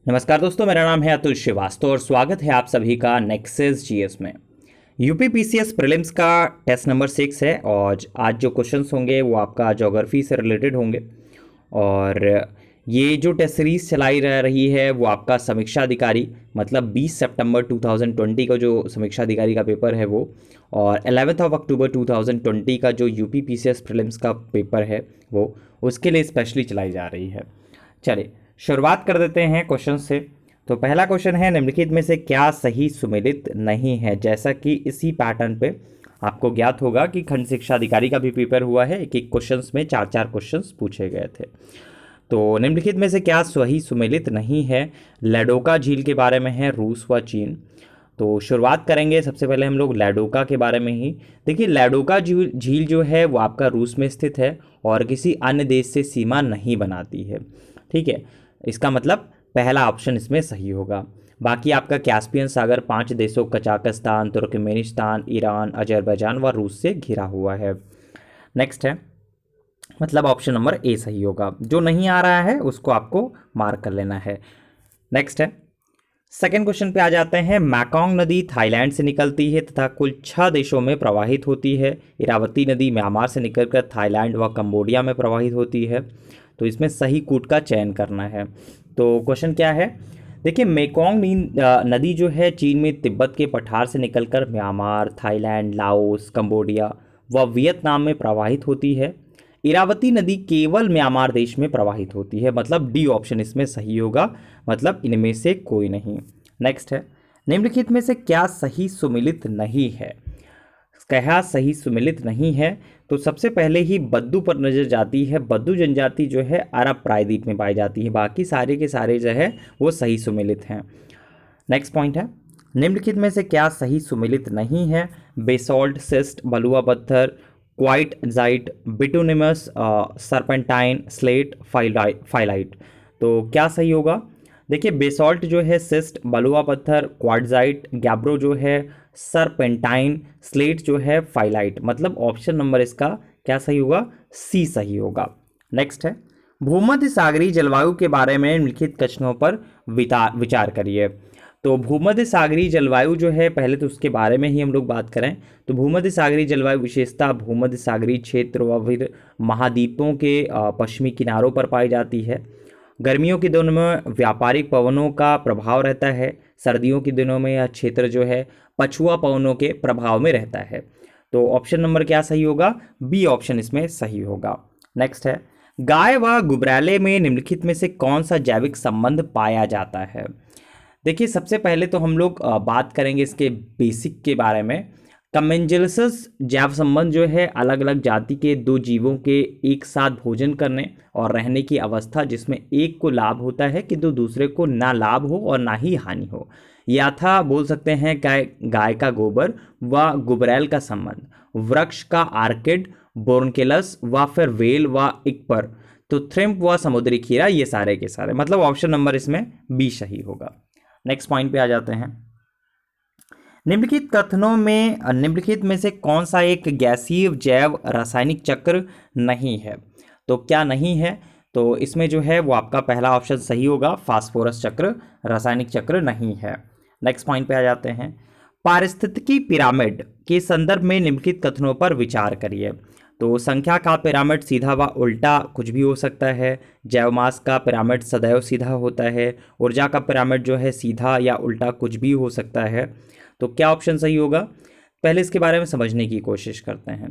नमस्कार दोस्तों, मेरा नाम है अतुल श्रीवास्तव और स्वागत है आप सभी का नेक्सस जीएस में। यूपी पीसीएस प्रीलिम्स का टेस्ट नंबर 6 है और आज जो क्वेश्चंस होंगे वो आपका ज्योग्राफी से रिलेटेड होंगे। और ये जो टेस्ट सीरीज चलाई जा रही है वो आपका समीक्षा अधिकारी मतलब 20 सितंबर 2020 का जो समीक्षा अधिकारी का पेपर है वो, और 11 अक्टूबर 2020 का जो यूपी पीसीएस प्रीलिम्स का पेपर है वो, उसके लिए स्पेशली चलाई जा रही है। चलिए शुरुआत कर देते हैं क्वेश्चन से। तो पहला क्वेश्चन है, निम्नलिखित में से क्या सही सुमेलित नहीं है। जैसा कि इसी पैटर्न पे आपको ज्ञात होगा कि खंड शिक्षा अधिकारी का भी पेपर हुआ है, एक एक क्वेश्चंस में 4-4 क्वेश्चंस पूछे गए थे। तो निम्नलिखित में से क्या सही सुमेलित नहीं है। लैडोका झील के बारे में है, रूस व चीन। तो शुरुआत करेंगे सबसे पहले हम लोग लैडोका के बारे में ही। देखिए लैडोका झील जो है वो आपका रूस में स्थित है और किसी अन्य देश से सीमा नहीं बनाती है। ठीक है, इसका मतलब पहला ऑप्शन इसमें सही होगा। बाकी आपका कैस्पियन सागर 5 देशों कजाकिस्तान, तुर्कमेनिस्तान, ईरान, अजरबैजान व रूस से घिरा हुआ है। नेक्स्ट है, मतलब ऑप्शन नंबर ए सही होगा। जो नहीं आ रहा है उसको आपको मार्क कर लेना है। नेक्स्ट है, सेकेंड क्वेश्चन पे आ जाते हैं। मैकोंग नदी थाईलैंड से निकलती है तथा कुल 6 देशों में प्रवाहित होती है। इरावती नदी म्यांमार से निकलकर थाईलैंड व कंबोडिया में प्रवाहित होती है। तो इसमें सही कूट का चयन करना है। तो क्वेश्चन क्या है, देखिए मेकोंग नदी जो है चीन में तिब्बत के पठार से निकलकर म्यांमार, थाईलैंड, लाओस, कंबोडिया व वियतनाम में प्रवाहित होती है। इरावती नदी केवल म्यांमार देश में प्रवाहित होती है, मतलब डी ऑप्शन इसमें सही होगा, मतलब इनमें से कोई नहीं। नेक्स्ट है, निम्नलिखित में से क्या सही सुमेलित नहीं है। क्या सही सुमेलित नहीं है। तो सबसे पहले ही बद्दू पर नजर जाती है। बद्दू जनजाति जो है अरब प्रायद्वीप में पाई जाती है, बाकी सारे के सारे जो है वो सही सुमेलित हैं। नेक्स्ट पॉइंट है, निम्नलिखित में से क्या सही सुमेलित नहीं है। बेसॉल्ट, सिस्ट, बलुआ पत्थर, क्वाइटजाइट, बिटुनिमस, सरपेंटाइन, स्लेट, फाइलाइट। तो क्या सही होगा। देखिए बेसॉल्ट जो है सिस्ट, बलुआ पत्थर, क्वार्टजाइट, गैब्रो जो है सरपेंटाइन, स्लेट जो है फाइलाइट, मतलब ऑप्शन नंबर इसका क्या सही होगा, सी सही होगा। नेक्स्ट है, भूमध्य सागरीय जलवायु के बारे में निम्नलिखित कथनों पर विचार करिए। तो भूमध्य सागरीय जलवायु जो है, पहले तो उसके बारे में ही हम लोग बात करें तो भूमध्य सागरीय जलवायु विशेषता भूमध्य सागरीय क्षेत्र व फिर महाद्वीपों के पश्चिमी किनारों पर पाई जाती है। गर्मियों के दिनों में व्यापारिक पवनों का प्रभाव रहता है। सर्दियों के दिनों में यह क्षेत्र जो है पछुआ पवनों के प्रभाव में रहता है। तो ऑप्शन नंबर क्या सही होगा, बी ऑप्शन इसमें सही होगा। नेक्स्ट है, गाय व गुबरैले में निम्नलिखित में से कौन सा जैविक संबंध पाया जाता है। देखिए सबसे पहले तो हम लोग बात करेंगे इसके बेसिक के बारे में। कमेंजलसस जैव संबंध जो है अलग अलग जाति के दो जीवों के एक साथ भोजन करने और रहने की अवस्था जिसमें एक को लाभ होता है किंतु दूसरे को ना लाभ हो और ना ही हानि हो। या था बोल सकते हैं गाय का गोबर व गुबरैल का संबंध, वृक्ष का आर्किड, बोर्नकेलस व फिर वेल व इकपर, तो थ्रिम्प व समुद्री खीरा, ये सारे के सारे, मतलब ऑप्शन नंबर इसमें बी सही होगा। नेक्स्ट पॉइंट पे आ जाते हैं। निम्नलिखित कथनों में निम्नलिखित में से कौन सा एक गैसीय जैव रासायनिक चक्र नहीं है। तो क्या नहीं है, तो इसमें जो है वो आपका पहला ऑप्शन सही होगा, फास्फोरस चक्र रासायनिक चक्र नहीं है। नेक्स्ट पॉइंट पे आ जाते हैं। पारिस्थितिकी पिरामिड के संदर्भ में निम्नलिखित कथनों पर विचार करिए। तो संख्या का पिरामिड सीधा व उल्टा कुछ भी हो सकता है। जैवमास का पिरामिड सदैव सीधा होता है। ऊर्जा का पिरामिड जो है सीधा या उल्टा कुछ भी हो सकता है। तो क्या ऑप्शन सही होगा, पहले इसके बारे में समझने की कोशिश करते हैं।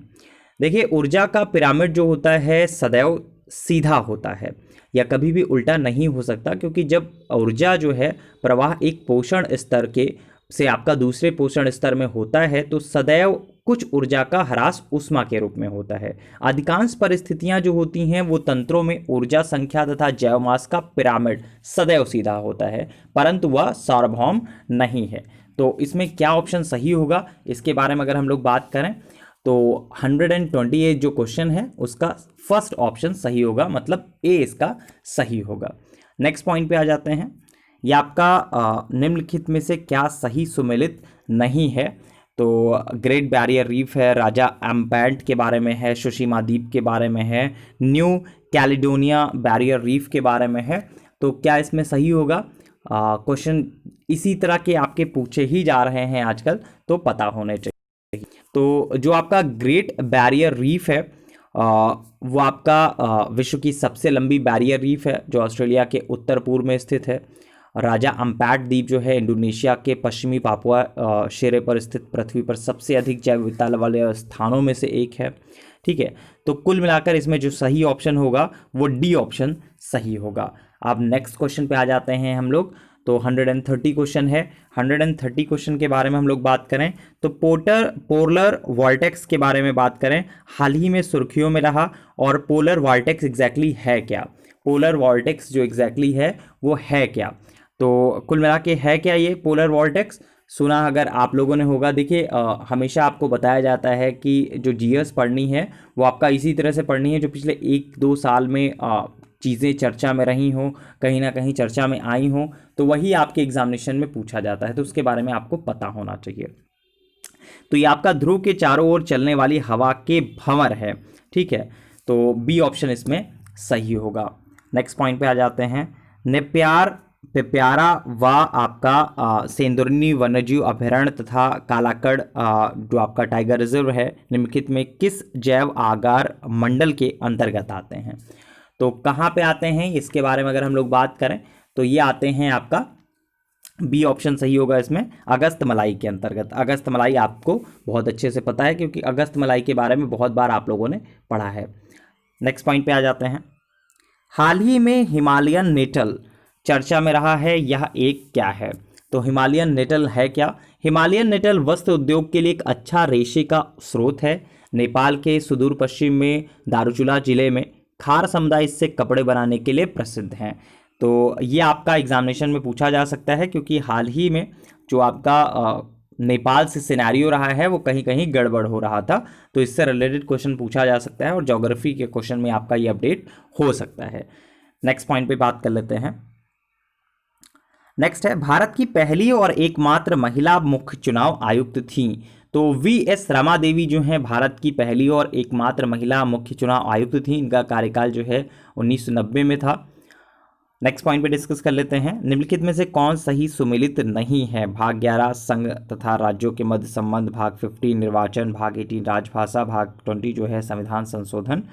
देखिए ऊर्जा का पिरामिड जो होता है सदैव सीधा होता है या कभी भी उल्टा नहीं हो सकता, क्योंकि जब ऊर्जा जो है प्रवाह एक पोषण स्तर के से आपका दूसरे पोषण स्तर में होता है तो सदैव कुछ ऊर्जा का ह्रास उष्मा के रूप में होता है। अधिकांश परिस्थितियां जो होती हैं वो तंत्रों में ऊर्जा संख्या तथा जैवमास का पिरामिड सदैव सीधा होता है, परंतु वह सार्वभौम नहीं है। तो इसमें क्या ऑप्शन सही होगा, इसके बारे में अगर हम लोग बात करें तो 128 जो क्वेश्चन है उसका फर्स्ट ऑप्शन सही होगा, मतलब ए इसका सही होगा। नेक्स्ट पॉइंट पे आ जाते हैं। ये आपका निम्नलिखित में से क्या सही सुमेलित नहीं है। तो ग्रेट बैरियर रीफ है, राजा एम्पैंट के बारे में है, सुशीमा द्वीप के बारे में है, न्यू कैलिडोनिया बैरियर रीफ के बारे में है। तो क्या इसमें सही होगा, क्वेश्चन इसी तरह के आपके पूछे ही जा रहे हैं आजकल, तो पता होने चाहिए। तो जो आपका ग्रेट बैरियर रीफ है वो आपका विश्व की सबसे लंबी बैरियर रीफ है, जो ऑस्ट्रेलिया के उत्तर पूर्व में स्थित है। राजा अम्पैट द्वीप जो है इंडोनेशिया के पश्चिमी पापुआ शेरे पर स्थित पृथ्वी पर सबसे अधिक जैव विविधता वाले स्थानों में से एक है। ठीक है, तो कुल मिलाकर इसमें जो सही ऑप्शन होगा वो डी ऑप्शन सही होगा। अब नेक्स्ट क्वेश्चन पे आ जाते हैं हम लोग। तो 130 क्वेश्चन है। 130 क्वेश्चन के बारे में हम लोग बात करें तो पोलर वॉर्टेक्स के बारे में बात करें, हाल ही में सुर्खियों में रहा। और पोलर वॉर्टेक्स एग्जैक्टली है क्या, पोलर वॉर्टेक्स जो एग्जैक्टली है वो है क्या, तो कुल मिला के है क्या ये पोलर वॉर्टेक्स, सुना अगर आप लोगों ने होगा। देखिए हमेशा आपको बताया जाता है कि जो जीएस पढ़नी है वो आपका इसी तरह से पढ़नी है जो पिछले 1-2 साल में चीज़ें चर्चा में रही हों, कहीं ना कहीं चर्चा में आई हों, तो वही आपके एग्जामिनेशन में पूछा जाता है, तो उसके बारे में आपको पता होना चाहिए। तो ये आपका ध्रुव के चारों ओर चलने वाली हवा के भंवर है। ठीक है, तो बी ऑप्शन इसमें सही होगा। नेक्स्ट पॉइंट पे आ जाते हैं। नेप्यार पिप्यारा व आपका सेंदुरनी वन्यजीव अभयारण्य तथा कालाकड़ जो आपका टाइगर रिजर्व है निम्नलिखित में किस जैव आगार मंडल के अंतर्गत आते हैं। तो कहाँ पे आते हैं इसके बारे में अगर हम लोग बात करें तो ये आते हैं आपका बी ऑप्शन सही होगा इसमें, अगस्त मलाई के अंतर्गत। अगस्त मलाई आपको बहुत अच्छे से पता है क्योंकि अगस्त मलाई के बारे में बहुत बार आप लोगों ने पढ़ा है। नेक्स्ट पॉइंट पे आ जाते हैं। हाल ही में हिमालयन नेटल चर्चा में रहा है, यह एक क्या है। तो हिमालयन नेटल है क्या। हिमालयन नेटल वस्त्र उद्योग के लिए एक अच्छा रेशे का स्रोत है। नेपाल के सुदूर पश्चिम में दारुचुला जिले में खार समुदाय इससे कपड़े बनाने के लिए प्रसिद्ध हैं। तो ये आपका एग्जामिनेशन में पूछा जा सकता है क्योंकि हाल ही में जो आपका नेपाल से सिनेरियो रहा है वो कहीं कहीं गड़बड़ हो रहा था, तो इससे रिलेटेड क्वेश्चन पूछा जा सकता है और ज्योग्राफी के क्वेश्चन में आपका ये अपडेट हो सकता है। नेक्स्ट पॉइंट पे बात कर लेते हैं। नेक्स्ट है, भारत की पहली और एकमात्र महिला मुख्य चुनाव आयुक्त थी। तो वी.एस. रमा देवी जो हैं भारत की पहली और एकमात्र महिला मुख्य चुनाव आयुक्त थी। इनका कार्यकाल जो है 1990 में था। नेक्स्ट पॉइंट पे डिस्कस कर लेते हैं। निम्नलिखित में से कौन सही सुमेलित नहीं है। भाग 11 संघ तथा राज्यों के मध्य संबंध, भाग 15 निर्वाचन, भाग 18 राजभाषा, भाग 20 जो है संविधान संशोधन।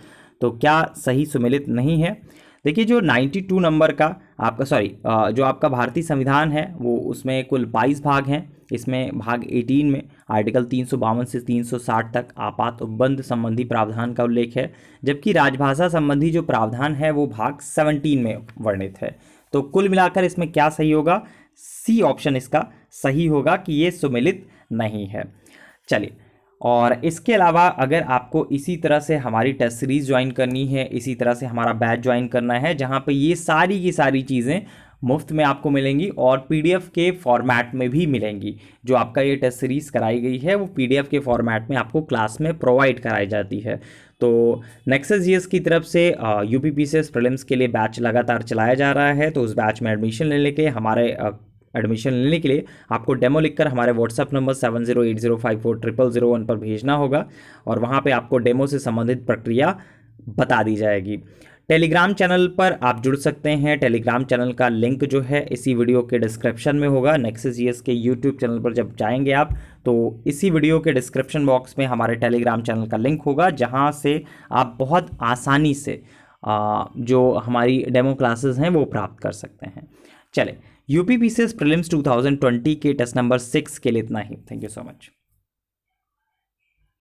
तो क्या सही सुमेलित नहीं है। देखिए जो 92 नंबर का आपका जो आपका भारतीय संविधान है वो उसमें कुल 22 भाग हैं। इसमें भाग 18 में आर्टिकल 352 से 360 तक आपात उपबंध संबंधी प्रावधान का उल्लेख है, जबकि राजभाषा संबंधी जो प्रावधान है वो भाग 17 में वर्णित है। तो कुल मिलाकर इसमें क्या सही होगा, सी ऑप्शन इसका सही होगा कि ये सुमेलित नहीं है। चलिए, और इसके अलावा अगर आपको इसी तरह से हमारी टेस्ट सीरीज़ ज्वाइन करनी है, इसी तरह से हमारा बैच ज्वाइन करना है जहाँ पे ये सारी की सारी चीज़ें मुफ्त में आपको मिलेंगी और पीडीएफ के फॉर्मेट में भी मिलेंगी। जो आपका ये टेस्ट सीरीज़ कराई गई है वो पीडीएफ के फॉर्मेट में आपको क्लास में प्रोवाइड कराई जाती है। तो नेक्सस जीएस की तरफ से यूपीपीसीएस प्रीलिम्स के लिए बैच लगातार चलाया जा रहा है। तो उस बैच में एडमिशन लेने के लिए आपको डेमो लिखकर हमारे व्हाट्सएप नंबर 7080540001 पर भेजना होगा और वहाँ पे आपको डेमो से संबंधित प्रक्रिया बता दी जाएगी। टेलीग्राम चैनल पर आप जुड़ सकते हैं। टेलीग्राम चैनल का लिंक जो है इसी वीडियो के डिस्क्रिप्शन में होगा। नेक्सस जीएस के यूट्यूब चैनल पर जब जाएंगे आप तो इसी वीडियो के डिस्क्रिप्शन बॉक्स में हमारे टेलीग्राम चैनल का लिंक होगा, जहाँ से आप बहुत आसानी से जो हमारी डेमो क्लासेस हैं वो प्राप्त कर सकते हैं। चले, यूपीपीसीएस प्रीलिम्स 2020 के टेस्ट नंबर 6 के लिए इतना ही। Thank you so much.